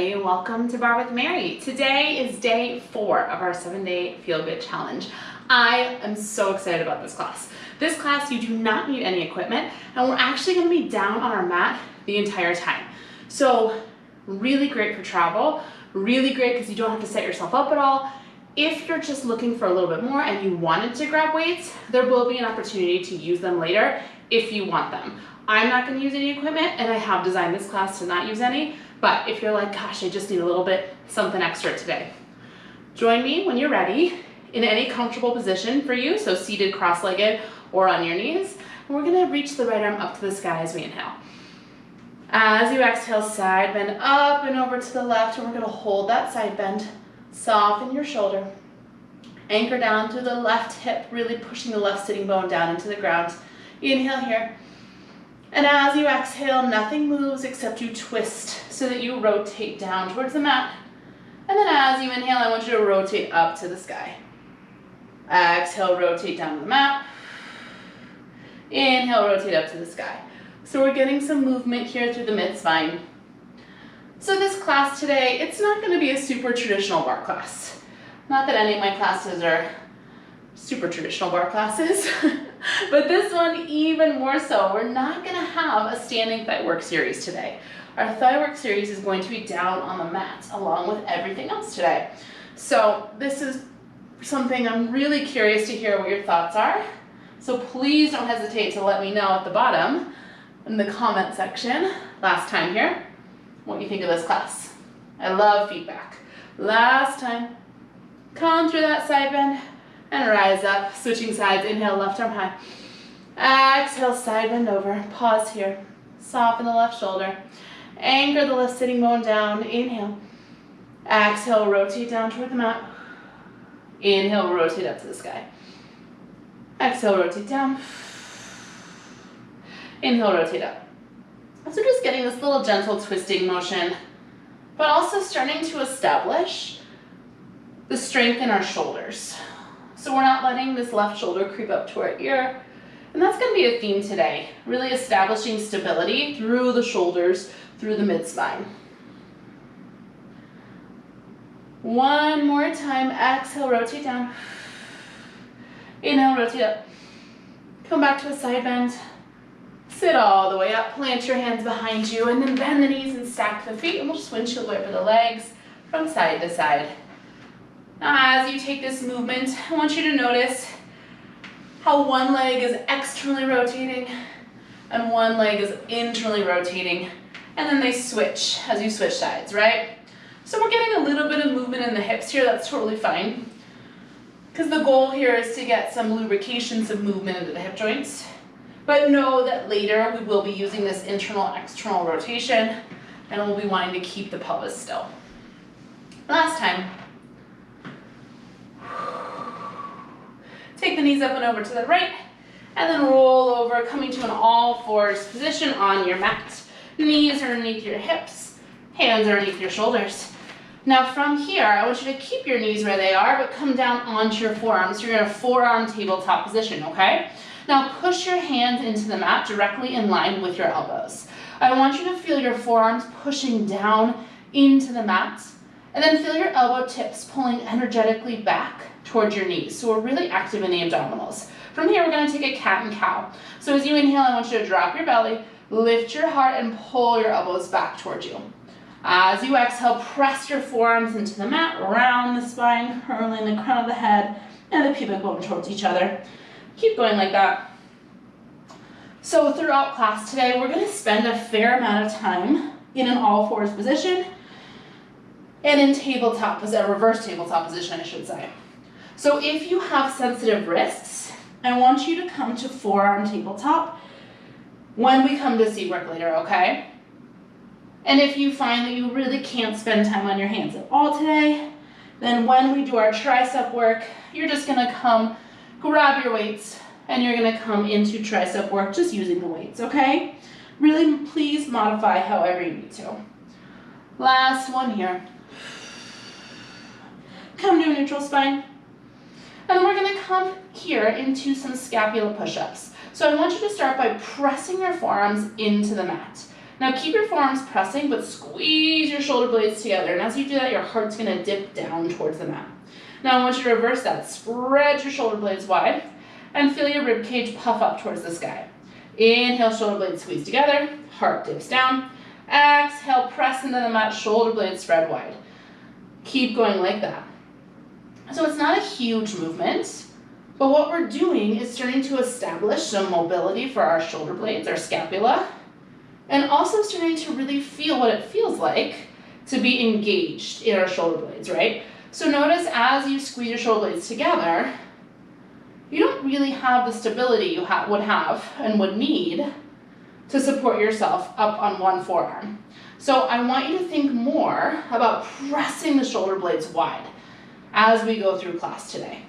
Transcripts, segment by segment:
everybody, welcome to Barre with Mary. Today is day 4 of our 7-day Feel Good Challenge. I am so excited about this class. This class, you do not need any equipment, and we're actually going to be down on our mat the entire time. So really great for travel, really great because you don't have to set yourself up at all. If you're just looking for a little bit more and you wanted to grab weights, there will be an opportunity to use them later if you want them. I'm not going to use any equipment, and I have designed this class to not use any, but if you're like, gosh, I just need a little bit something extra today, join me when you're ready in any comfortable position for you, so seated, cross-legged, or on your knees. And we're going to reach the right arm up to the sky as we inhale. As you exhale, side bend up and over to the left, and we're going to hold that side bend. Soften your shoulder. Anchor down to the left hip, really pushing the left sitting bone down into the ground. Inhale here. And as you exhale, nothing moves except you twist so that you rotate down towards the mat. And then as you inhale, I want you to rotate up to the sky. Exhale, rotate down to the mat. Inhale, rotate up to the sky. So we're getting some movement here through the mid-spine. So this class today, it's not going to be a super traditional bar class. Not that any of my classes are super traditional bar classes, but this one even more so. We're not going to have a standing thigh work series today. Our thigh work series is going to be down on the mat along with everything else today. So this is something I'm really curious to hear what your thoughts are. So please don't hesitate to let me know at the bottom in the comment section last time here what you think of this class. I love feedback. Last time, come through that side bend and rise up, switching sides. Inhale, left arm high. Exhale, side bend over. Pause here. Soften the left shoulder. Anchor the left sitting bone down. Inhale. Exhale, rotate down toward the mat. Inhale, rotate up to the sky. Exhale, rotate down. Inhale, rotate up. So just getting this little gentle twisting motion, but also starting to establish the strength in our shoulders. So we're not letting this left shoulder creep up to our ear. And that's going to be a theme today, really establishing stability through the shoulders, through the mid-spine. One more time. Exhale, rotate down. Inhale, rotate up. Come back to a side bend. Sit all the way up, plant your hands behind you, and then bend the knees and stack the feet, and we'll just windshield wiper the legs from side to side. Now, as you take this movement, I want you to notice how one leg is externally rotating and one leg is internally rotating, and then they switch as you switch sides, right? So we're getting a little bit of movement in the hips here. That's totally fine, because the goal here is to get some lubrication, some movement into the hip joints. But know that later we will be using this internal-external rotation, and we'll be wanting to keep the pelvis still. Last time. Take the knees up and over to the right, and then roll over, coming to an all-fours position on your mat. Knees are underneath your hips, hands are underneath your shoulders. Now from here, I want you to keep your knees where they are, but come down onto your forearms. So you're in a forearm tabletop position, okay? Now push your hands into the mat directly in line with your elbows. I want you to feel your forearms pushing down into the mat, and then feel your elbow tips pulling energetically back towards your knees. So we're really active in the abdominals. From here, we're going to take a cat and cow. So as you inhale, I want you to drop your belly, lift your heart, and pull your elbows back towards you. As you exhale, press your forearms into the mat, round the spine, curling the crown of the head and the pubic bone towards each other. Keep going like that. So throughout class today, we're going to spend a fair amount of time in an all-fours position and in tabletop, a reverse tabletop position, I should say. So if you have sensitive wrists, I want you to come to forearm tabletop when we come to seat work later, okay? And if you find that you really can't spend time on your hands at all today, then when we do our tricep work, you're just going to come grab your weights, and you're going to come into tricep work just using the weights, okay? Really, please modify however you need to. Last one here. Come to a neutral spine. And we're going to come here into some scapula push-ups. So I want you to start by pressing your forearms into the mat. Now keep your forearms pressing, but squeeze your shoulder blades together. And as you do that, your heart's gonna dip down towards the mat. Now I want you to reverse that. Spread your shoulder blades wide and feel your rib cage puff up towards the sky. Inhale, shoulder blades squeeze together, heart dips down. Exhale, press into the mat, shoulder blades spread wide. Keep going like that. So it's not a huge movement, but what we're doing is starting to establish some mobility for our shoulder blades, our scapula, and also starting to really feel what it feels like to be engaged in our shoulder blades, right? So notice as you squeeze your shoulder blades together, you don't really have the stability you would have and would need to support yourself up on one forearm. So I want you to think more about pressing the shoulder blades wide as we go through class today.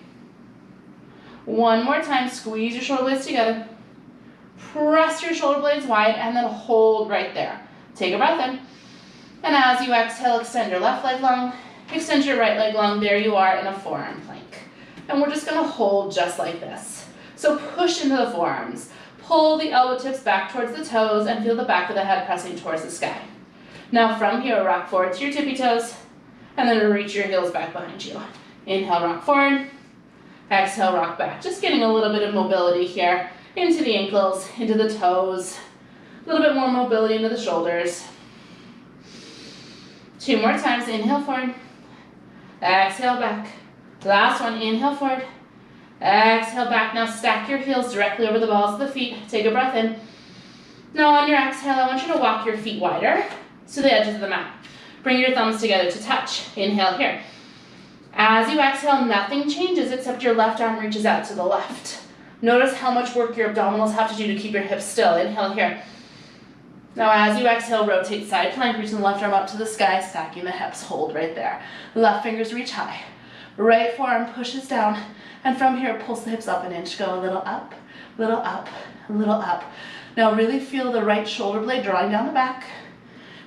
One more time, squeeze your shoulder blades together, press your shoulder blades wide, and then hold right there. Take a breath in, and as you exhale, extend your left leg long, extend your right leg long. There you are in a forearm plank. And we're just gonna hold just like this. So push into the forearms, pull the elbow tips back towards the toes, and feel the back of the head pressing towards the sky. Now from here, rock forward to your tippy toes, and then reach your heels back behind you. Inhale, rock forward. Exhale, rock back. Just getting a little bit of mobility here into the ankles, into the toes, a little bit more mobility into the shoulders. 2 more times. Inhale forward. Exhale back. Last one. Inhale forward. Exhale back. Now stack your heels directly over the balls of the feet. Take a breath in. Now on your exhale, I want you to walk your feet wider to the edges of the mat. Bring your thumbs together to touch. Inhale here. As you exhale, nothing changes except your left arm reaches out to the left. Notice how much work your abdominals have to do to keep your hips still. Inhale here. Now as you exhale, rotate side plank, reaching the left arm up to the sky, stacking the hips. Hold right there. Left fingers reach high. Right forearm pushes down, and from here, pulse the hips up an inch. Go a little up, little up, a little up. Now really feel the right shoulder blade drawing down the back.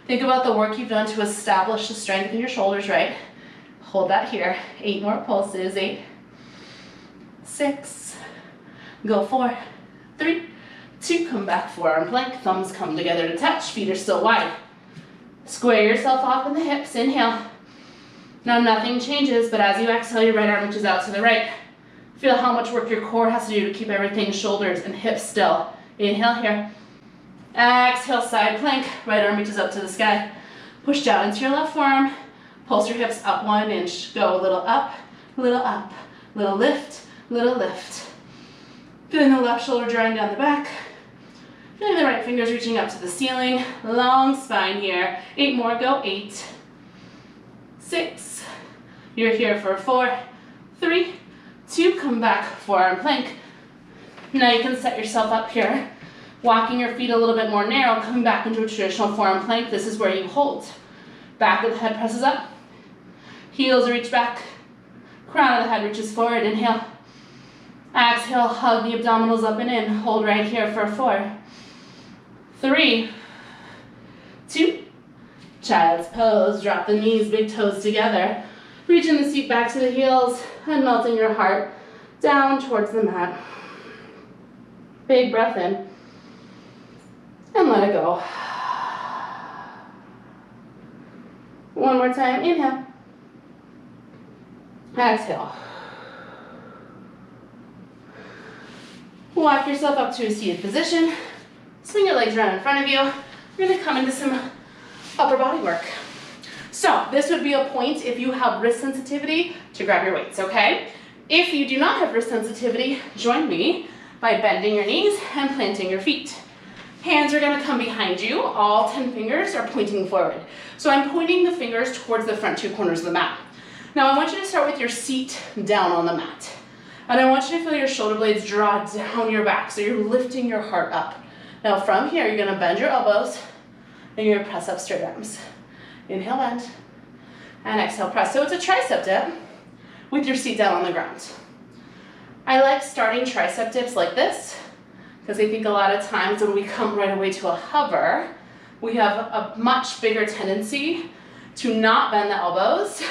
Think about the work you've done to establish the strength in your shoulders, right? Hold that here. 8 more pulses. 8, 6, go 4, 3, 2, come back, forearm plank, thumbs come together to touch, feet are still wide. Square yourself off in the hips, inhale. Now nothing changes, but as you exhale, your right arm reaches out to the right. Feel how much work your core has to do to keep everything shoulders and hips still. Inhale here. Exhale, side plank, right arm reaches up to the sky. Push down into your left forearm, pulse your hips up 1 inch. Go a little up, little lift, little lift. Feeling the left shoulder drawing down the back. Feeling the right fingers reaching up to the ceiling. Long spine here. 8 more, go. 8, 6. You're here for 4, 3, 2, come back, forearm plank. Now you can set yourself up here, walking your feet a little bit more narrow, coming back into a traditional forearm plank. This is where you hold. Back of the head presses up. Heels reach back. Crown of the head reaches forward. Inhale. Exhale, hug the abdominals up and in. Hold right here for 4, 3, 2. Child's pose. Drop the knees, big toes together. Reaching the seat back to the heels and melting your heart down towards the mat. Big breath in. And let it go. One more time. Inhale. Exhale. Walk yourself up to a seated position. Swing your legs around in front of you. We're going to come into some upper body work. So this would be a point if you have wrist sensitivity to grab your weights, okay? If you do not have wrist sensitivity, join me by bending your knees and planting your feet. Hands are going to come behind you. All 10 fingers are pointing forward. So I'm pointing the fingers towards the front 2 corners of the mat. Now I want you to start with your seat down on the mat. And I want you to feel your shoulder blades draw down your back, so you're lifting your heart up. Now from here, you're going to bend your elbows, and you're going to press up straight arms. Inhale, bend, and exhale, press. So it's a tricep dip with your seat down on the ground. I like starting tricep dips like this because I think a lot of times when we come right away to a hover, we have a much bigger tendency to not bend the elbows,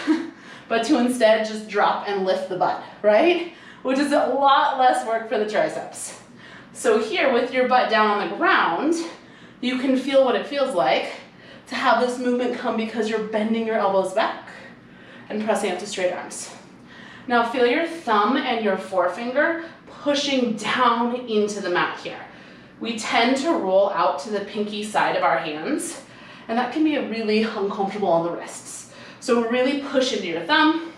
but to instead just drop and lift the butt, right? Which is a lot less work for the triceps. So here with your butt down on the ground, You can feel what it feels like to have this movement come because you're bending your elbows back and pressing up to straight arms. Now feel your thumb and your forefinger pushing down into the mat here. We tend to roll out to the pinky side of our hands, and that can be really uncomfortable on the wrists. So really push into your thumb,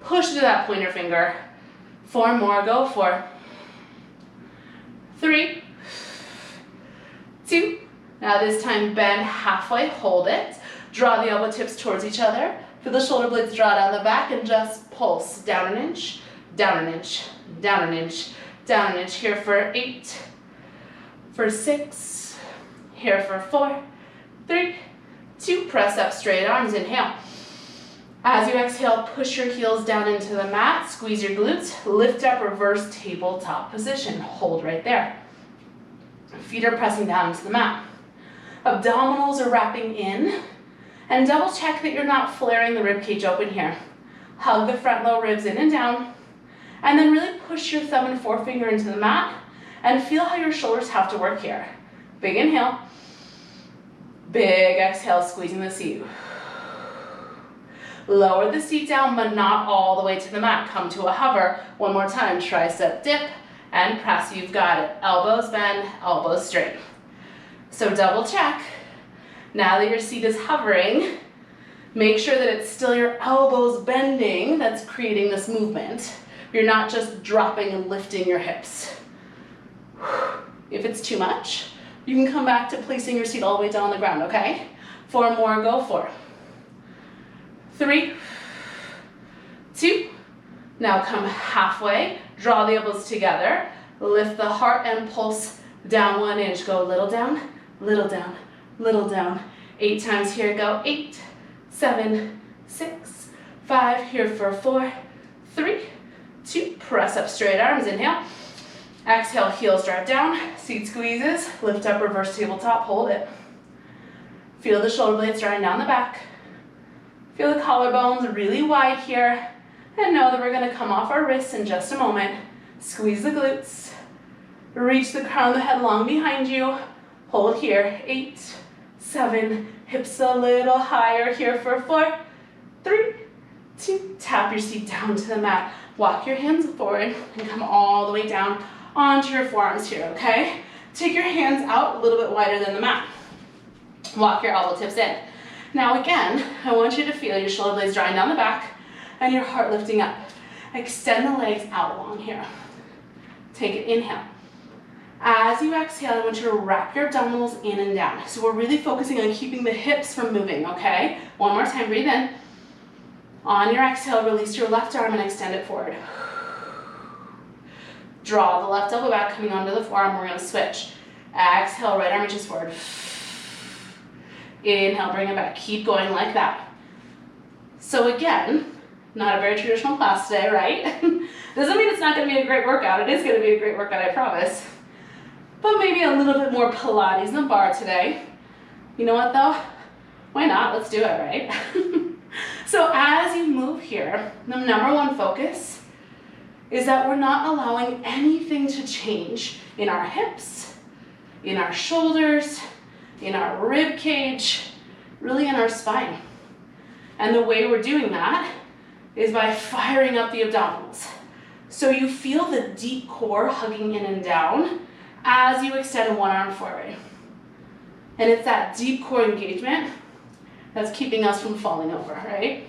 push into that pointer finger. 4 more, go. 4, 3, 2. Now this time bend halfway, hold it. Draw the elbow tips towards each other. Feel the shoulder blades draw down the back and just pulse. Down an inch, down an inch, down an inch, down an inch. Here for 8, for 6, here for 4, 3, 2. Press up straight arms, inhale. As you exhale, push your heels down into the mat, squeeze your glutes, lift up, reverse tabletop position. Hold right there. Feet are pressing down into the mat. Abdominals are wrapping in, and double check that you're not flaring the rib cage open here. Hug the front low ribs in and down, and then really push your thumb and forefinger into the mat, and feel how your shoulders have to work here. Big inhale, big exhale, squeezing the seat. Lower the seat down, but not all the way to the mat. Come to a hover. One more time, tricep dip, and press. You've got it. Elbows bend, elbows straight. So double check. Now that your seat is hovering, make sure that it's still your elbows bending that's creating this movement. You're not just dropping and lifting your hips. If it's too much, you can come back to placing your seat all the way down on the ground, okay? 4 more, go. 4, 3, 2. Now come halfway, draw the elbows together, lift the heart and pulse down 1 inch. Go little down, little down, little down. 8 times here, go. 8, 7, 6, 5, here for 4, 3, 2. Press up straight arms, inhale. Exhale, heels drive down, seat squeezes, lift up, reverse tabletop, hold it. Feel the shoulder blades drawing down the back. Feel the collarbones really wide here, and know that we're gonna come off our wrists in just a moment. Squeeze the glutes, reach the crown of the head long behind you, hold here. 8, 7, hips a little higher here for 4, 3, 2, tap your seat down to the mat. Walk your hands forward and come all the way down onto your forearms here, okay? Take your hands out a little bit wider than the mat. Walk your elbow tips in. Now again, I want you to feel your shoulder blades drawing down the back and your heart lifting up. Extend the legs out long here. Take an inhale. As you exhale, I want you to wrap your abdominals in and down. So we're really focusing on keeping the hips from moving, okay? One more time, breathe in. On your exhale, release your left arm and extend it forward. Draw the left elbow back, coming onto the forearm. We're gonna switch. Exhale, right arm reaches forward. Inhale, bring it back. Keep going like that. So again, not a very traditional class today, right? Doesn't mean it's not gonna be a great workout. It is gonna be a great workout, I promise. But maybe a little bit more Pilates than bar today. You know what though? Why not? Let's do it, right? So as you move here, the number one focus is that we're not allowing anything to change in our hips, in our shoulders, in our rib cage, really in our spine. And the way we're doing that is by firing up the abdominals. So you feel the deep core hugging in and down as you extend one arm forward. And it's that deep core engagement that's keeping us from falling over, right?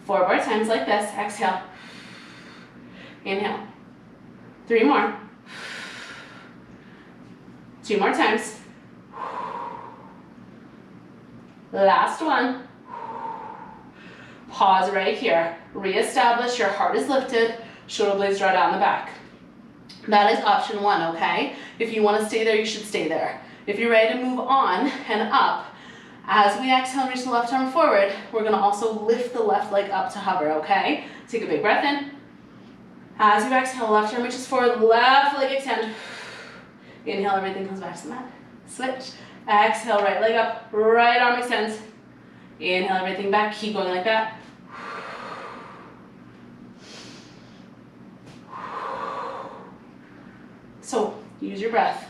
4 more times like this. Exhale. Inhale. 3 more. 2 more times. Last one. Pause right here. Reestablish your heart is lifted, shoulder blades draw down the back. That is option 1, okay? If you want to stay there, you should stay there. If you're ready to move on and up, as we exhale, reach the left arm forward, we're gonna also lift the left leg up to hover, okay? Take a big breath in. As you exhale, left arm reaches forward, left leg extend. Inhale, everything comes back to the mat. Switch. Exhale, right leg up, right arm extends. Inhale, everything back, keep going like that. So, use your breath.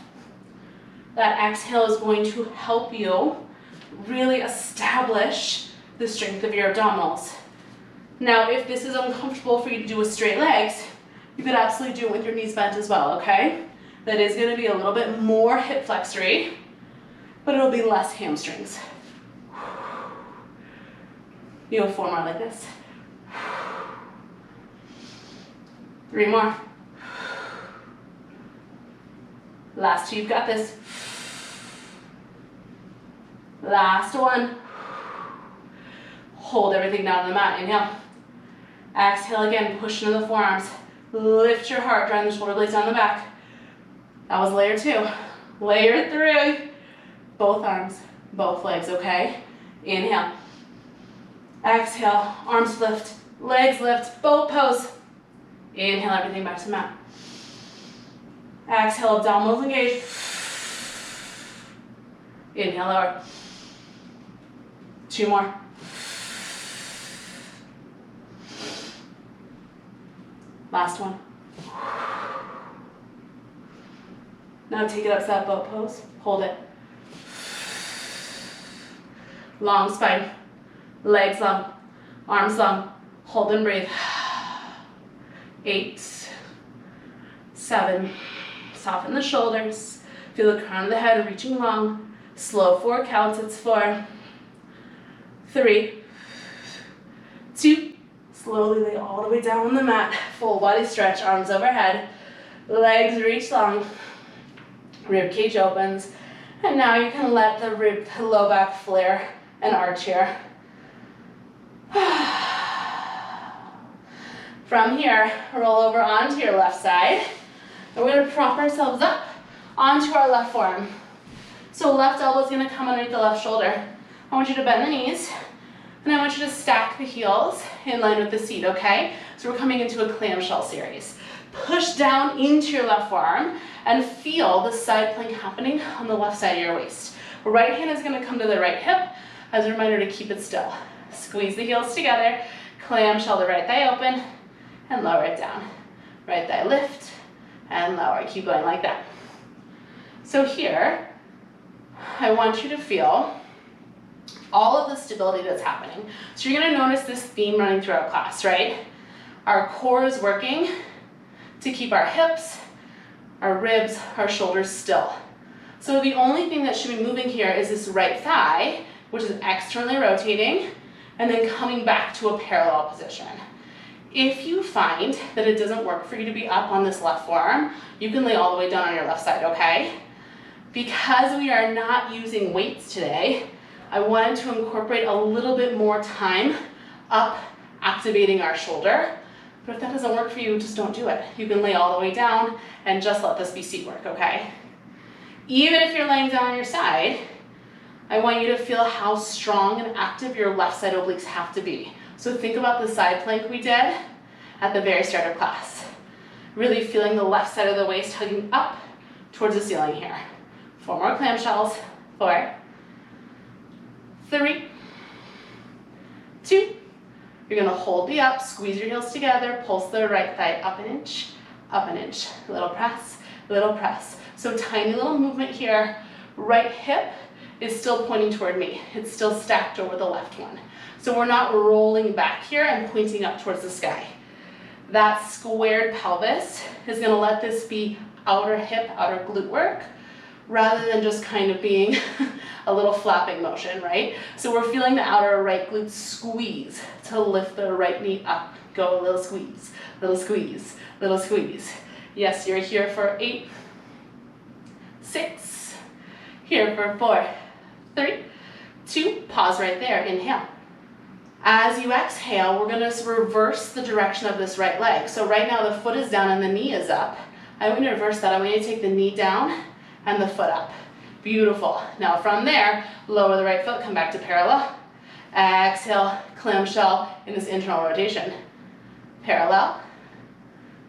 That exhale is going to help you really establish the strength of your abdominals. Now, if this is uncomfortable for you to do with straight legs, you could absolutely do it with your knees bent as well, okay? That is going to be a little bit more hip flexory, but it'll be less hamstrings. You go 4 more like this. 3 more. Last 2, you've got this. Last 1. Hold everything down on the mat, inhale. Exhale again, push into the forearms. Lift your heart, drawing the shoulder blades down the back. That was layer 2. Layer 3. Both arms, both legs, okay? Inhale. Exhale, arms lift, legs lift, boat pose. Inhale, everything back to the mat. Exhale, abdominals engage. Inhale, lower. 2 more. Last one. Now take it up to that boat pose. Hold it. Long spine. Legs long. Arms long. Hold and breathe. 8, 7. Soften the shoulders. Feel the crown of the head reaching long. Slow 4 counts. It's 4, 3, 2. Slowly lay all the way down on the mat. Full body stretch, arms overhead. Legs reach long. Rib cage opens. And now you can let the low back flare and arch here. From here, roll over onto your left side. And we're going to prop ourselves up onto our left forearm. So left elbow is going to come underneath the left shoulder. I want you to bend the knees. And I want you to stack the heels in line with the seat, okay? So we're coming into a clamshell series. Push down into your left forearm and feel the side plank happening on the left side of your waist. Right hand is going to come to the right hip as a reminder to keep it still. Squeeze the heels together, clamshell the right thigh open, and lower it down. Right thigh lift and lower. Keep going like that. So here, I want you to feel all of the stability that's happening. So you're going to notice this theme running throughout class, right? Our core is working to keep our hips, our ribs, our shoulders still. So the only thing that should be moving here is this right thigh, which is externally rotating, and then coming back to a parallel position. If you find that it doesn't work for you to be up on this left forearm, you can lay all the way down on your left side, okay? Because we are not using weights today, I wanted to incorporate a little bit more time up activating our shoulder. But if that doesn't work for you, just don't do it. You can lay all the way down and just let this be seat work, okay? Even if you're laying down on your side, I want you to feel how strong and active your left side obliques have to be. So think about the side plank we did at the very start of class. Really feeling the left side of the waist hugging up towards the ceiling here. 4 more clamshells. 4, 3, 2. You're going to hold the up, squeeze your heels together, pulse the right thigh up an inch, little press, little press. So tiny little movement here. Right hip is still pointing toward me. It's still stacked over the left one. So we're not rolling back here and pointing up towards the sky. That squared pelvis is going to let this be outer hip, outer glute work, rather than just kind of being a little flapping motion, right? So we're feeling the outer right glute squeeze to lift the right knee up. Go a little squeeze, little squeeze, little squeeze. Yes, you're here for 8, 6, here for 4, 3, 2, pause right there, inhale. As you exhale, we're gonna reverse the direction of this right leg. So right now the foot is down and the knee is up. I want you to reverse that. I want you to take the knee down and the foot up. Beautiful. Now from there, lower the right foot, come back to parallel. Exhale, clamshell in this internal rotation. Parallel,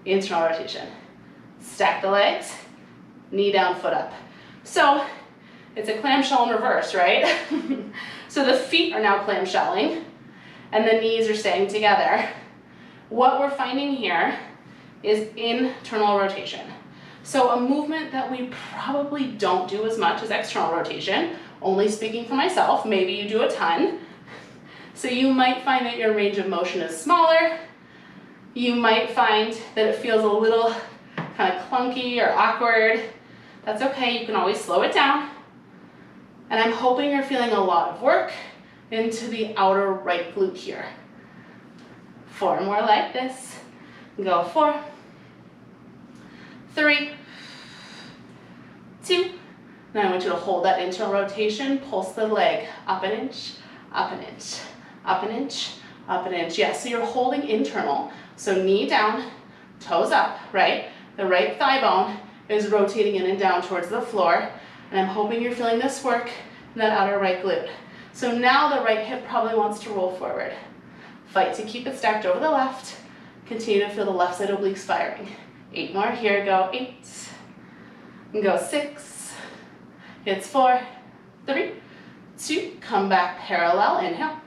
internal rotation. Stack the legs, knee down, foot up. So it's a clamshell in reverse, right? So the feet are now clamshelling and the knees are staying together. What we're finding here is internal rotation. So a movement that we probably don't do as much is external rotation. Only speaking for myself, maybe you do a ton. So you might find that your range of motion is smaller. You might find that it feels a little kind of clunky or awkward. That's okay, you can always slow it down. And I'm hoping you're feeling a lot of work into the outer right glute here. 4 more like this. Go 4, 3, 2. Now I want you to hold that internal rotation, pulse the leg up an inch, up an inch, up an inch, up an inch. Yes, so you're holding internal. So knee down, toes up, right? The right thigh bone is rotating in and down towards the floor. And I'm hoping you're feeling this work in that outer right glute. So now the right hip probably wants to roll forward. Fight to keep it stacked over the left. Continue to feel the left side obliques firing. 8 more here, go 8. And go 6. It's 4, 3, 2. Come back parallel, inhale.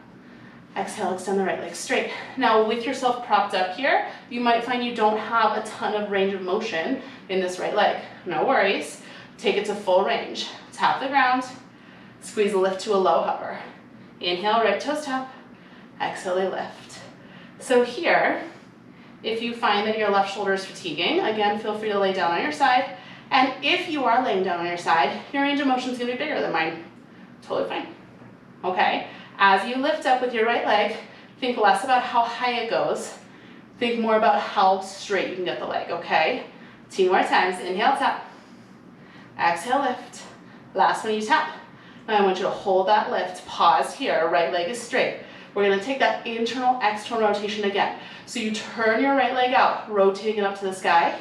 Exhale, extend the right leg straight. Now with yourself propped up here, you might find you don't have a ton of range of motion in this right leg. No worries. Take it to full range. Tap the ground. Squeeze the lift to a low hover. Inhale, right toes tap. Exhale, they lift. So here, if you find that your left shoulder is fatiguing, again, feel free to lay down on your side. And if you are laying down on your side, your range of motion is going to be bigger than mine. Totally fine. Okay? As you lift up with your right leg, think less about how high it goes. Think more about how straight you can get the leg, okay? 2 more times. Inhale, tap. Exhale, lift. Last one, you tap. Now I want you to hold that lift. Pause here. Right leg is straight. We're going to take that internal, external rotation again. So you turn your right leg out, rotating it up to the sky.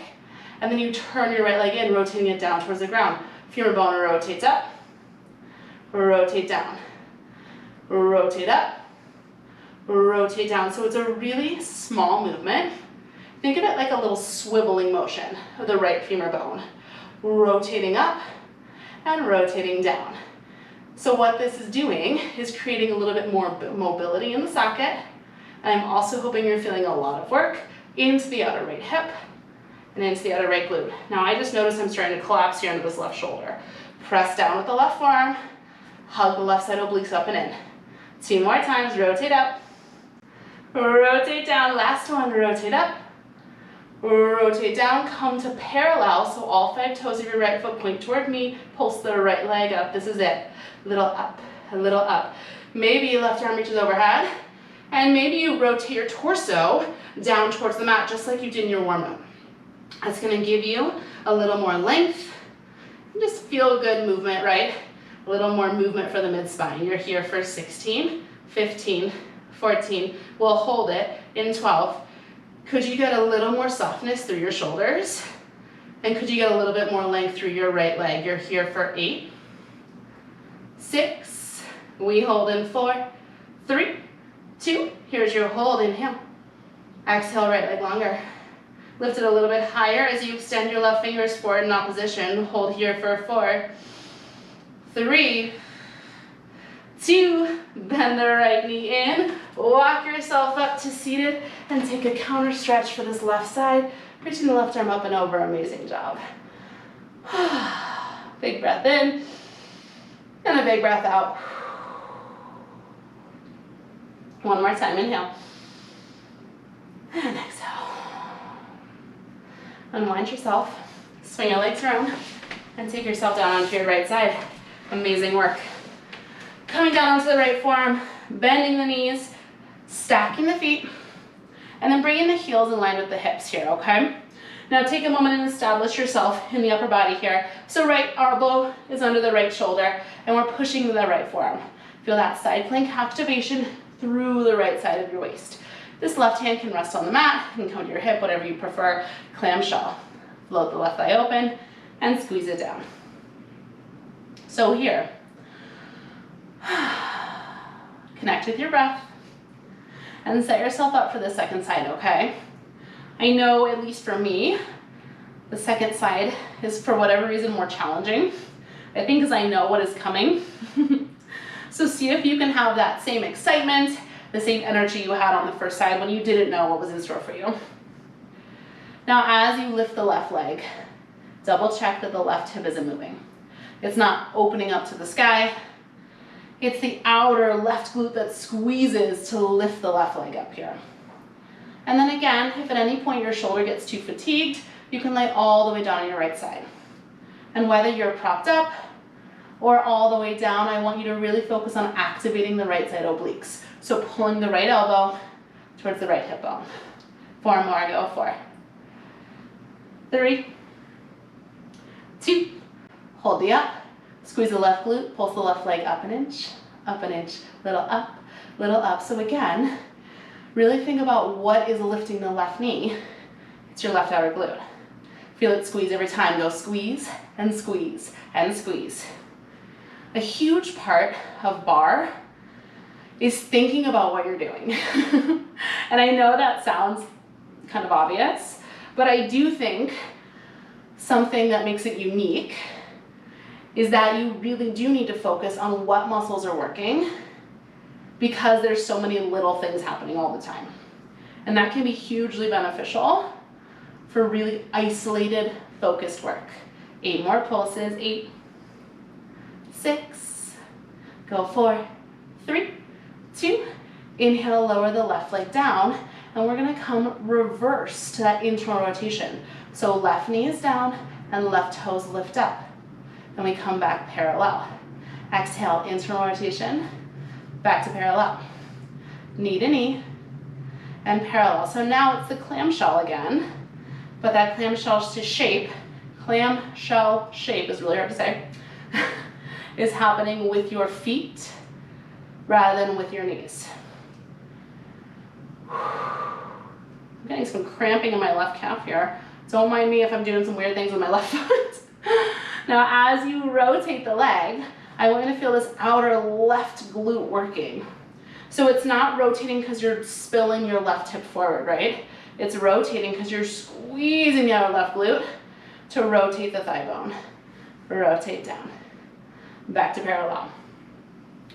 And then you turn your right leg in, rotating it down towards the ground. Femur bone rotates up. Rotate down. Rotate up. Rotate down. So it's a really small movement. Think of it like a little swiveling motion of the right femur bone. Rotating up and rotating down. So what this is doing is creating a little bit more mobility in the socket. And I'm also hoping you're feeling a lot of work into the outer right hip and into the outer right glute. Now I just noticed I'm starting to collapse here into this left shoulder. Press down with the left forearm. Hug the left side obliques up and in. 2 more times, rotate up. Rotate down, last one, rotate up. Rotate down, come to parallel, so all 5 toes of your right foot point toward me, pulse the right leg up, this is it. Little up, a little up. Maybe your left arm reaches overhead, and maybe you rotate your torso down towards the mat, just like you did in your warm-up. That's gonna give you a little more length, just feel good movement, right? A little more movement for the mid-spine. You're here for 16, 15, 14, we'll hold it in 12. Could you get a little more softness through your shoulders? And could you get a little bit more length through your right leg? You're here for 8, 6, we hold in 4, 3, 2, here's your hold, inhale. Exhale, right leg longer. Lift it a little bit higher as you extend your left fingers forward in opposition. Hold here for 4, 3, 2, bend the right knee in, walk yourself up to seated, and take a counter stretch for this left side. Reaching the left arm up and over, amazing job. Big breath in, and a big breath out. One more time, inhale. And exhale. Unwind yourself, swing your legs around, and take yourself down onto your right side. Amazing work. Coming down onto the right forearm, bending the knees, stacking the feet, and then bringing the heels in line with the hips here, okay? Now take a moment and establish yourself in the upper body here. So right elbow is under the right shoulder, and we're pushing the right forearm. Feel that side plank activation through the right side of your waist. This left hand can rest on the mat, you can come to your hip, whatever you prefer. Clamshell. Float the left thigh open and squeeze it down. So here, connect with your breath and set yourself up for the second side, okay? I know, at least for me, the second side is, for whatever reason, more challenging. I think because I know what is coming. So see if you can have that same excitement, the same energy you had on the first side when you didn't know what was in store for you. Now as you lift the left leg, double check that the left hip isn't moving. It's not opening up to the sky. It's the outer left glute that squeezes to lift the left leg up here. And then again, if at any point your shoulder gets too fatigued, you can lay all the way down on your right side. And whether you're propped up or all the way down, I want you to really focus on activating the right side obliques. So pulling the right elbow towards the right hip bone. 4 more, go 4. 3, 2, hold the up, squeeze the left glute, pulse the left leg up an inch, little up. So again, really think about what is lifting the left knee. It's your left outer glute. Feel it squeeze every time. Go squeeze and squeeze and squeeze. A huge part of barre is thinking about what you're doing. And I know that sounds kind of obvious, but I do think something that makes it unique is that you really do need to focus on what muscles are working, because there's so many little things happening all the time. And that can be hugely beneficial for really isolated, focused work. 8 more pulses, 8, 6, go 4, 3, 2, inhale, lower the left leg down, and we're gonna come reverse to that internal rotation. So left knee is down and left toes lift up. Then we come back parallel. Exhale, internal rotation, back to parallel. Knee to knee, and parallel. So now it's the clamshell again, but that clamshell shape is really hard to say, is happening with your feet rather than with your knees. I'm getting some cramping in my left calf here. Don't mind me if I'm doing some weird things with my left foot. Now, as you rotate the leg, I want you to feel this outer left glute working. So it's not rotating because you're spilling your left hip forward, right? It's rotating because you're squeezing the outer left glute to rotate the thigh bone. Rotate down. Back to parallel.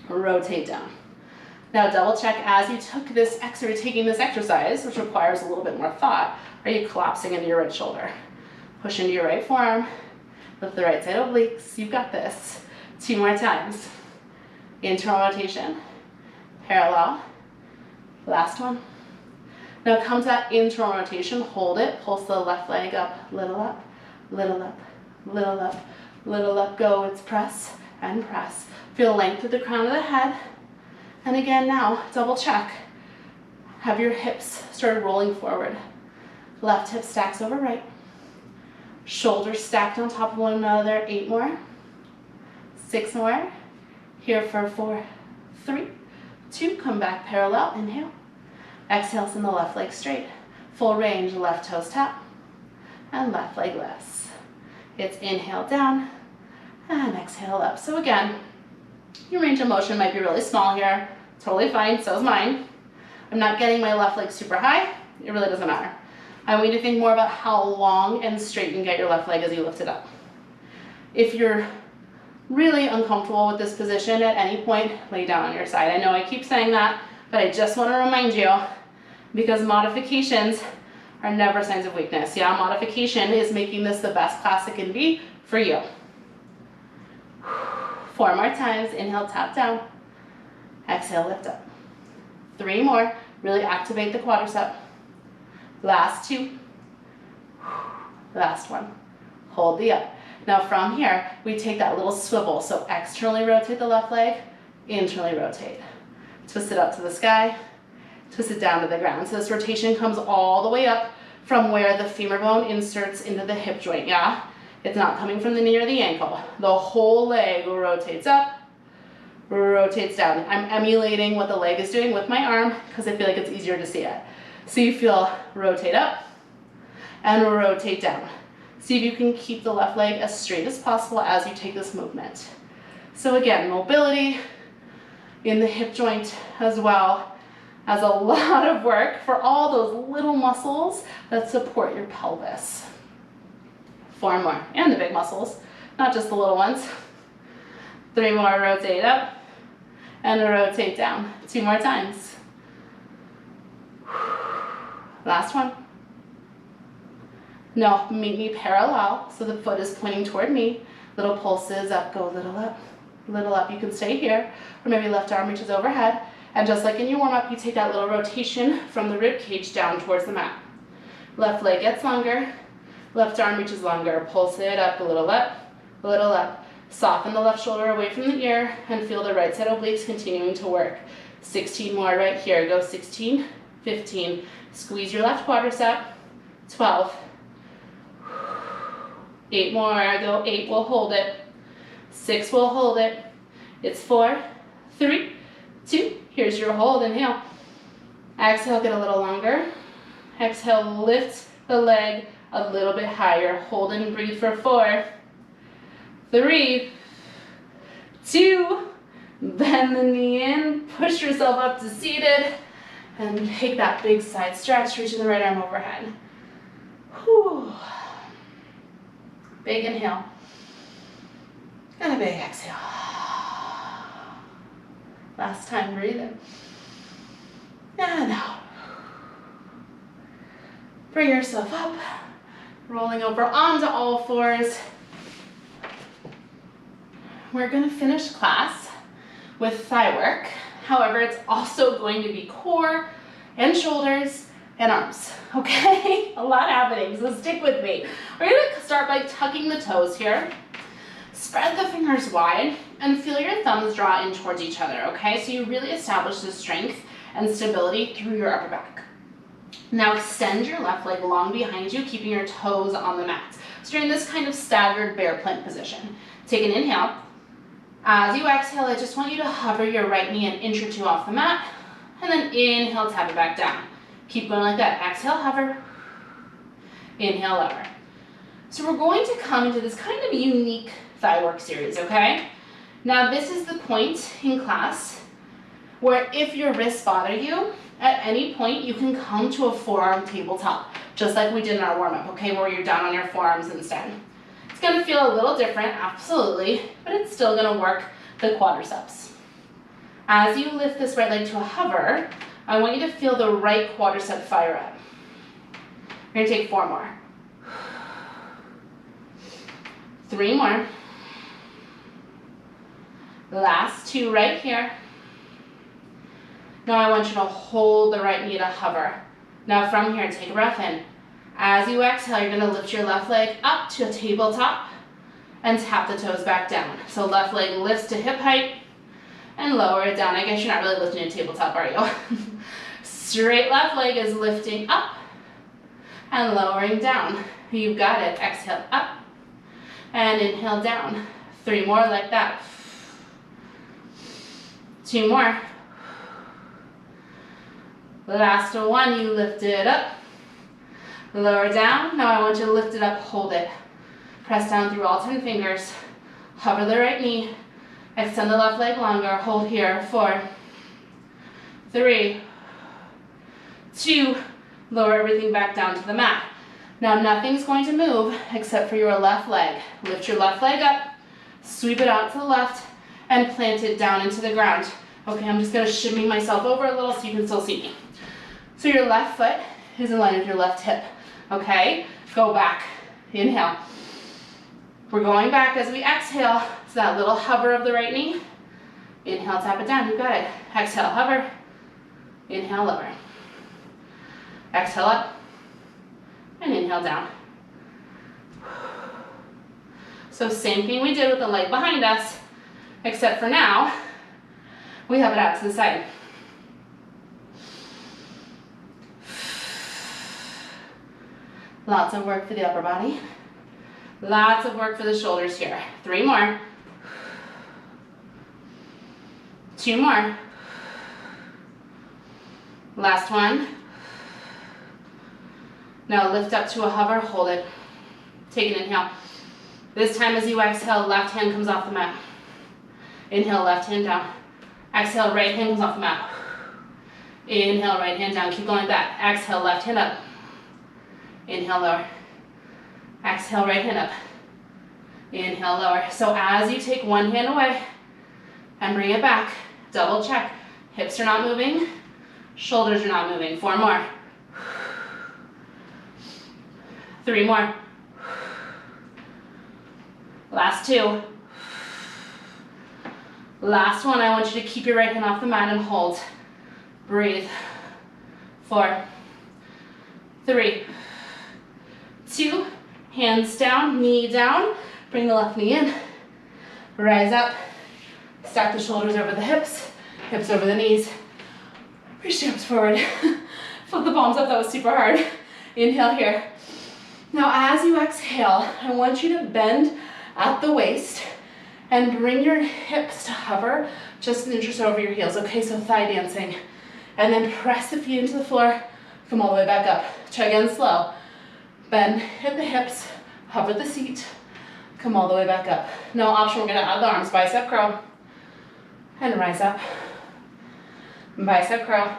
Rotate down. Now double check as you taking this exercise, which requires a little bit more thought, are you collapsing into your right shoulder? Push into your right forearm, lift the right side obliques, you've got this. 2 more times. Internal rotation, parallel, last one. Now come to that internal rotation, hold it, pulse the left leg up, little up, little up, little up, little up, go, it's press and press. Feel length at the crown of the head. And again now, double check. Have your hips started rolling forward. Left hip stacks over right. Shoulders stacked on top of one another. 8 more. 6 more. Here for 4, 3, 2. Come back parallel. Inhale. Exhale, send the left leg straight. Full range, left toes tap. And left leg lifts. It's inhale down. And exhale up. So again, your range of motion might be really small here. Totally fine, so is mine. I'm not getting my left leg super high. It really doesn't matter. I want you to think more about how long and straight you can get your left leg as you lift it up. If you're really uncomfortable with this position at any point, lay down on your side. I know I keep saying that, but I just want to remind you, because modifications are never signs of weakness. Yeah, modification is making this the best class it can be for you. 4 more times. Inhale, tap down. Exhale, lift up. 3 more. Really activate the quadricep. Last 2. Last 1. Hold the up. Now from here, we take that little swivel. So externally rotate the left leg, internally rotate. Twist it up to the sky, twist it down to the ground. So this rotation comes all the way up from where the femur bone inserts into the hip joint, yeah? It's not coming from the knee or the ankle. The whole leg rotates up, rotates down. I'm emulating what the leg is doing with my arm because I feel like it's easier to see it. So you feel rotate up and rotate down. See if you can keep the left leg as straight as possible as you take this movement. So again, mobility in the hip joint as well as a lot of work for all those little muscles that support your pelvis. 4 more, and the big muscles, not just the little ones. 3 more, rotate up and rotate down. 2 more times. Last one. No, meet me parallel, so the foot is pointing toward me. Little pulses up, go a little up, little up. You can stay here, or maybe left arm reaches overhead. And just like in your warm-up, you take that little rotation from the rib cage down towards the mat. Left leg gets longer, left arm reaches longer. Pulse it up, a little up, a little up. Soften the left shoulder away from the ear and feel the right side obliques continuing to work. 16 more right here. Go 16, 15. Squeeze your left quadricep. 12. 8 more. Go 8. We'll hold it. 6. We'll hold it. It's 4, 3, 2. Here's your hold. Inhale. Exhale, get a little longer. Exhale, lift the leg a little bit higher. Hold and breathe for 4, 3, 2. Bend the knee in. Push yourself up to seated. And take that big side stretch. Reaching the right arm overhead. Whew. Big inhale. And a big exhale. Last time, breathe in. And out. Bring yourself up. Rolling over onto all fours. We're going to finish class with thigh work. However, it's also going to be core and shoulders and arms, okay? A lot happening, so stick with me. We're gonna start by tucking the toes here. Spread the fingers wide and feel your thumbs draw in towards each other, okay? So you really establish the strength and stability through your upper back. Now extend your left leg long behind you, keeping your toes on the mat. So you're in this kind of staggered bear plank position. Take an inhale. As you exhale, I just want you to hover your right knee an inch or two off the mat, and then inhale, tap it back down. Keep going like that. Exhale, hover. Inhale, lower. So we're going to come into this kind of unique thigh work series, okay? Now this is the point in class where if your wrists bother you, at any point you can come to a forearm tabletop, just like we did in our warm-up, okay, where you're down on your forearms instead. It's going to feel a little different, absolutely, but it's still going to work the quadriceps. As you lift this right leg to a hover, I want you to feel the right quadricep fire up. We're going to take 4 more. 3 more. Last 2 right here. Now I want you to hold the right knee to hover. Now from here, take a breath in. As you exhale, you're going to lift your left leg up to a tabletop and tap the toes back down. So left leg lifts to hip height and lower it down. I guess you're not really lifting a tabletop, are you? Straight left leg is lifting up and lowering down. You've got it. Exhale up and inhale down. 3 more like that. 2 more. Last 1, you lift it up. Lower down. Now I want you to lift it up, hold it. Press down through all 10 fingers. Hover the right knee. Extend the left leg longer. Hold here. 4, 3, 2. Lower everything back down to the mat. Now nothing's going to move except for your left leg. Lift your left leg up. Sweep it out to the left and plant it down into the ground. Okay, I'm just going to shimmy myself over a little so you can still see me. So your left foot is in line with your left hip. Okay, go back. Inhale. We're going back as we exhale. So that little hover of the right knee. Inhale, tap it down. You got it. Exhale, hover. Inhale, lower. Exhale up. And inhale down. So same thing we did with the leg behind us, except for now, we have it out to the side. Lots of work for the upper body. Lots of work for the shoulders here. 3 more. 2 more. Last 1. Now lift up to a hover, hold it. Take an inhale. This time as you exhale, left hand comes off the mat. Inhale, left hand down. Exhale, right hand comes off the mat. Inhale, right hand down. Keep going like that. Exhale, left hand up. Inhale, lower. Exhale, right hand up. Inhale, lower. So as you take one hand away and bring it back, double check. Hips are not moving. Shoulders are not moving. 4 more. 3 more. Last 2. Last one, I want you to keep your right hand off the mat and hold. Breathe. 4, 3, 2, hands down, knee down. Bring the left knee in. Rise up. Stack the shoulders over the hips, hips over the knees. Reach the arms forward. Flip the palms up, that was super hard. Inhale here. Now as you exhale, I want you to bend at the waist and bring your hips to hover just an inch or so over your heels. Okay, so thigh dancing. And then press the feet into the floor, come all the way back up. Try again slow. Bend, hit the hips, hover the seat, come all the way back up. Now option, we're gonna add the arms, bicep curl, and rise up. Bicep curl,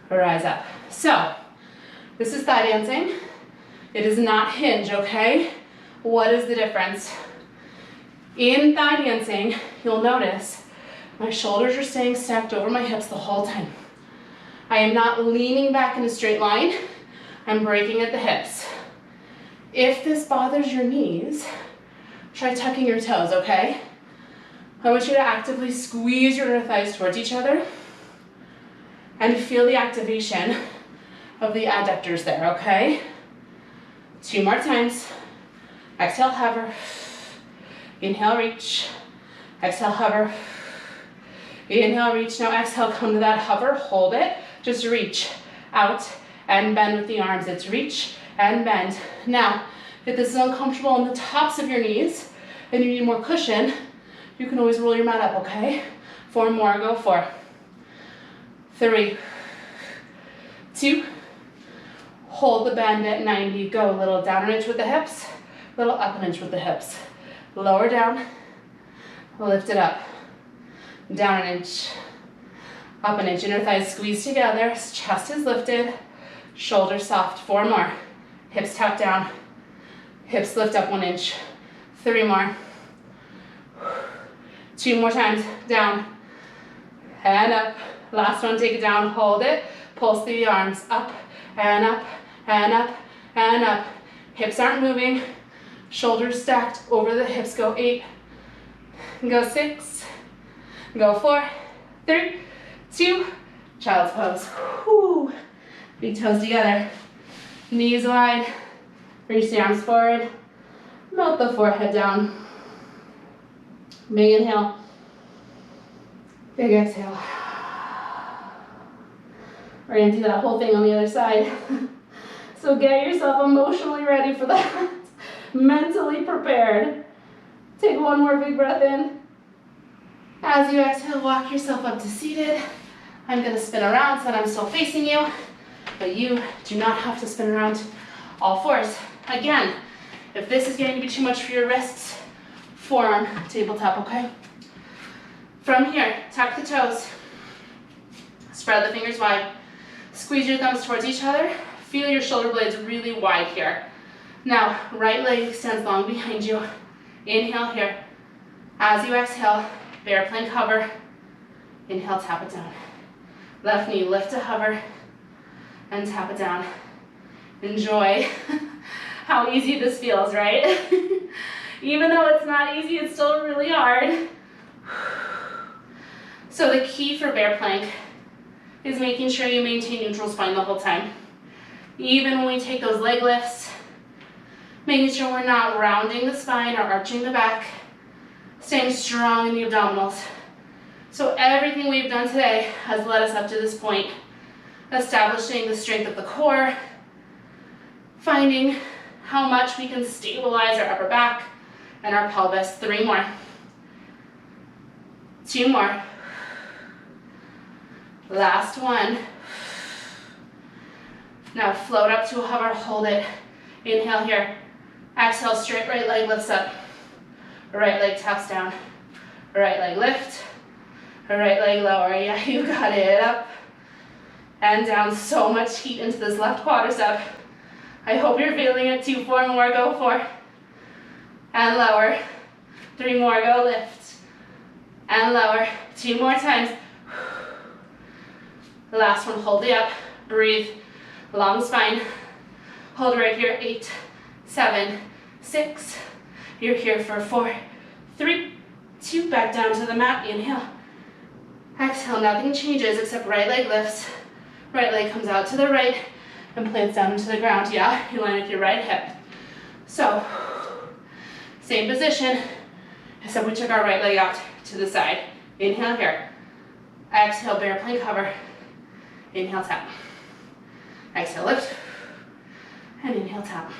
rise up. So, this is thigh dancing. It is not hinge, okay? What is the difference? In thigh dancing, you'll notice my shoulders are staying stacked over my hips the whole time. I am not leaning back in a straight line. I'm breaking at the hips. If this bothers your knees, try tucking your toes, okay? I want you to actively squeeze your inner thighs towards each other and feel the activation of the adductors there, okay? 2 more times. Exhale, hover. Inhale, reach. Exhale, hover. Inhale, reach. Now exhale, come to that hover, hold it. Just reach out and bend with the arms. It's reach and bend. Now, if this is uncomfortable on the tops of your knees and you need more cushion, you can always roll your mat up, okay? 4 more, go 4, 3, 2, hold the bend at 90, go. A little down an inch with the hips, little up an inch with the hips. Lower down, lift it up, down an inch, up an inch. Inner thighs squeeze together, chest is lifted, shoulders soft. 4 more, hips tap down, hips lift up 1 inch. 3 more, 2 more times, down and up. Last one, take it down, hold it, pulse through the arms, up and up and up and up. Hips aren't moving, shoulders stacked over the hips. Go 8, go 6, go 4, 3, 2, child's pose. Whew. Big toes together, knees wide, reach the arms forward, melt the forehead down. Big inhale, big exhale. We're gonna do that whole thing on the other side. So get yourself emotionally ready for that. Mentally prepared. Take 1 more big breath in. As you exhale, walk yourself up to seated. I'm gonna spin around so that I'm still facing you, but you do not have to spin around all 4s. Again, if this is getting to be too much for your wrists, forearm tabletop, okay? From here, tuck the toes, spread the fingers wide, squeeze your thumbs towards each other, feel your shoulder blades really wide here. Now, right leg extends long behind you. Inhale here. As you exhale, bear plank hover. Inhale, tap it down. Left knee lift to hover and tap it down. Enjoy how easy this feels, right? Even though it's not easy, it's still really hard. So the key for bear plank is making sure you maintain neutral spine the whole time. Even when we take those leg lifts, making sure we're not rounding the spine or arching the back, staying strong in the abdominals. So everything we've done today has led us up to this point, establishing the strength of the core, finding how much we can stabilize our upper back and our pelvis. 3 more. 2 more. Last one. Now float up to a hover, hold it. Inhale here. Exhale, straight right leg lifts up. Right leg taps down. Right leg lift. Right leg lower. Yeah, you got it. Up and down. So much heat into this left quadricep. I hope you're feeling it. 2, 4 more. Go 4. And lower. 3 more. Go lift. And lower. 2 more times. The last one, hold it up. Breathe. Long spine. Hold right here, 8, 7, 6. You're here for 4, 3, 2, back down to the mat, inhale. Exhale, nothing changes except right leg lifts. Right leg comes out to the right and plants down into the ground. Yeah, you line with your right hip. So, same position, except we took our right leg out to the side. Inhale here. Exhale, bear plank hover. Inhale, tap. Exhale, lift. And inhale, tap.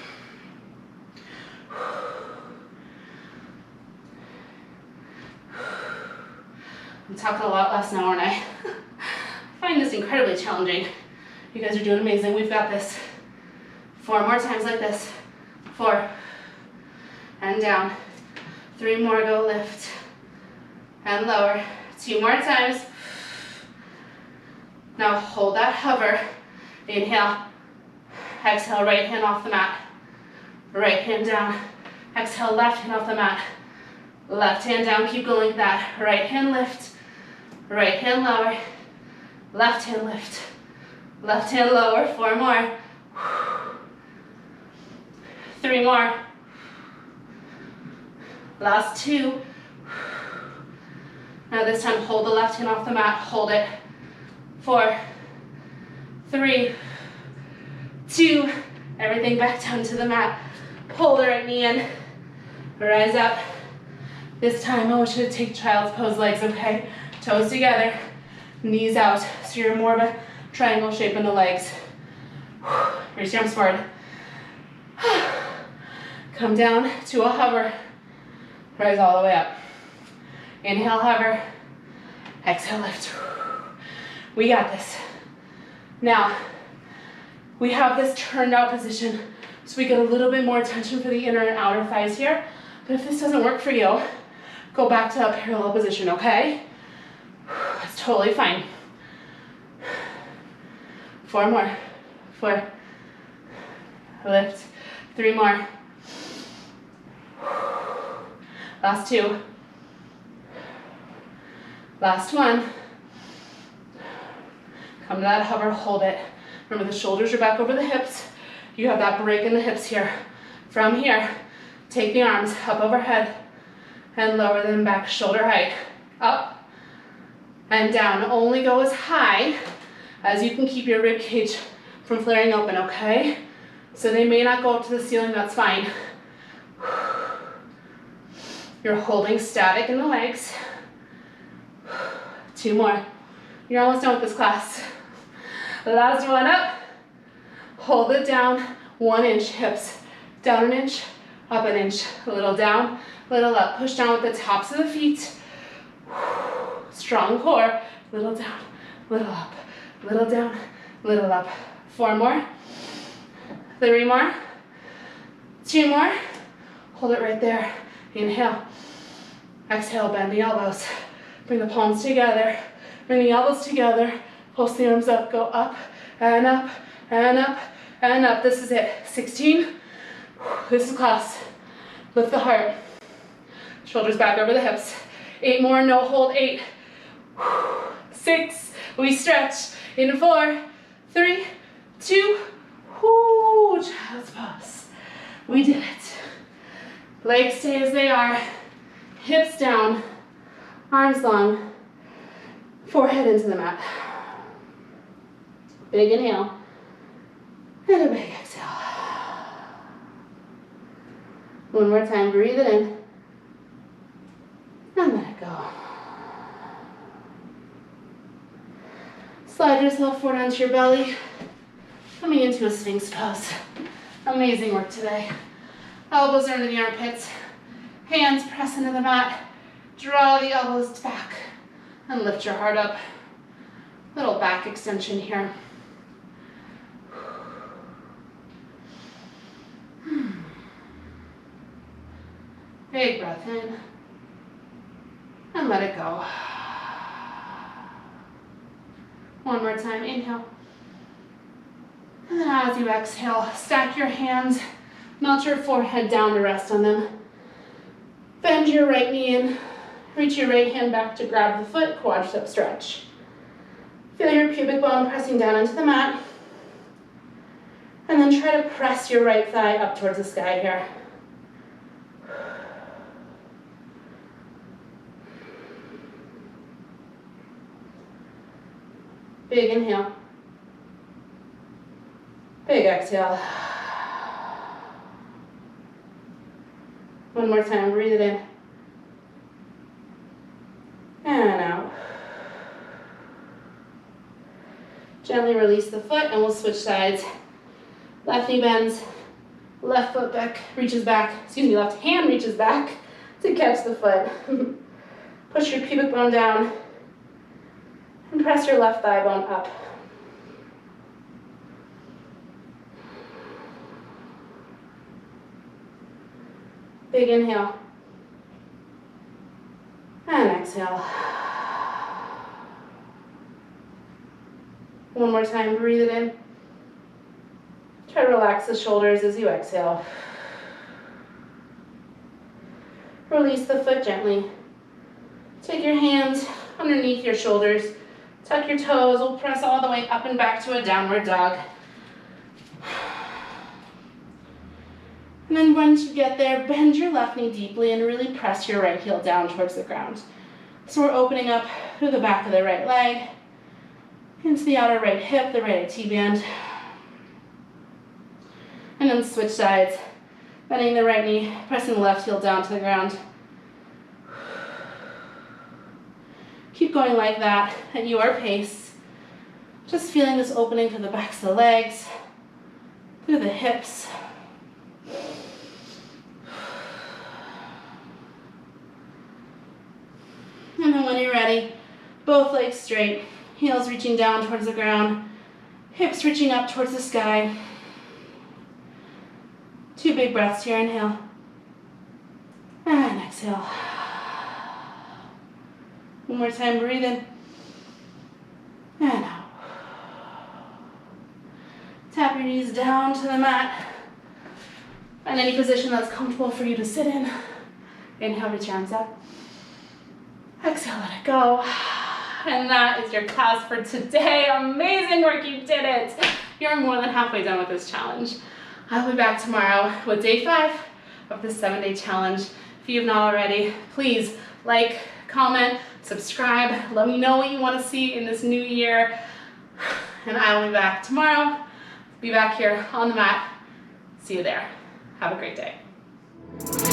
I'm talking a lot less now, aren't I? I find this incredibly challenging. You guys are doing amazing. We've got this. 4 more times like this. 4. And down. 3 more, go lift. And lower. 2 more times. Now hold that hover. Inhale. Exhale, right hand off the mat. Right hand down. Exhale, left hand off the mat. Left hand down, keep going like that. Right hand lift. Right hand lower. Left hand lift. Left hand lower. 4 more. 3 more. Last 2. Now this time, hold the left hand off the mat. Hold it. 4, 3, 2. Everything back down to the mat. Pull the right knee in. Rise up. This time, I want you to take child's pose legs, okay? Toes together, knees out. So you're more of a triangle shape in the legs. Reach your arms forward. Come down to a hover. Rise all the way up. Inhale, hover. Exhale, lift. We got this. Now, we have this turned out position, so we get a little bit more tension for the inner and outer thighs here. But if this doesn't work for you, go back to that parallel position, okay? That's totally fine. 4 more. 4. Lift. 3 more. Last 2. Last 1. Come to that hover, hold it. Remember, the shoulders are back over the hips. You have that break in the hips here. From here, take the arms up overhead and lower them back shoulder height. Up and down. Only go as high as you can keep your rib cage from flaring open, okay? So they may not go up to the ceiling, that's fine. You're holding static in the legs. 2 more. You're almost done with this class. Last one up. Hold it down. 1 inch hips. Down an inch, up an inch. A little down, little up. Push down with the tops of the feet. Strong core. Little down, little up. Little down, little up. 4 more. 3 more. 2 more. Hold it right there. Inhale. Exhale, bend the elbows. Bring the palms together. Bring the elbows together. Pulse the arms up. Go up and up and up and up. This is it. 16. This is class. Lift the heart. Shoulders back over the hips. 8 more. No hold. 8. 6. We stretch. In 4, 3, 2. Child's pose. We did it. Legs stay as they are. Hips down. Arms long. Forehead into the mat. Big inhale. And a big exhale. One more time. Breathe it in. And let it go. Slide yourself forward onto your belly. Coming into a Sphinx pose. Amazing work today. Elbows are into the armpits. Hands press into the mat. Draw the elbows back. And lift your heart up. Little back extension here. Big breath in. And let it go. One more time, inhale. And then as you exhale, stack your hands, melt your forehead down to rest on them. Bend your right knee in, reach your right hand back to grab the foot, quadricep stretch. Feel your pubic bone pressing down into the mat. And then try to press your right thigh up towards the sky here. Big inhale. Big exhale. One more time, breathe it in. And out. Gently release the foot and we'll switch sides. Left knee bends, left foot back, reaches back, left hand reaches back to catch the foot. Push your pubic bone down and press your left thigh bone up. Big inhale. And exhale. One more time, breathe it in. Try to relax the shoulders as you exhale. Release the foot gently. Take your hands underneath your shoulders. Tuck your toes. We'll press all the way up and back to a downward dog. And then once you get there, bend your left knee deeply and really press your right heel down towards the ground. So we're opening up through the back of the right leg, into the outer right hip, the right IT band. And then switch sides, bending the right knee, pressing the left heel down to the ground. Keep going like that at your pace. Just feeling this opening through the backs of the legs, through the hips. And then when you're ready, both legs straight, heels reaching down towards the ground, hips reaching up towards the sky. 2 big breaths here, inhale. And exhale. One more time, breathe in. And out. Tap your knees down to the mat. Find any position that's comfortable for you to sit in. Inhale, reach your arms up. Exhale, let it go. And that is your class for today. Amazing work, you did it. You're more than halfway done with this challenge. I'll be back tomorrow with day 5 of the 7-day challenge. If you have not already, please like, comment, subscribe. Let me know what you want to see in this new year. And I will be back tomorrow. Be back here on the mat. See you there. Have a great day.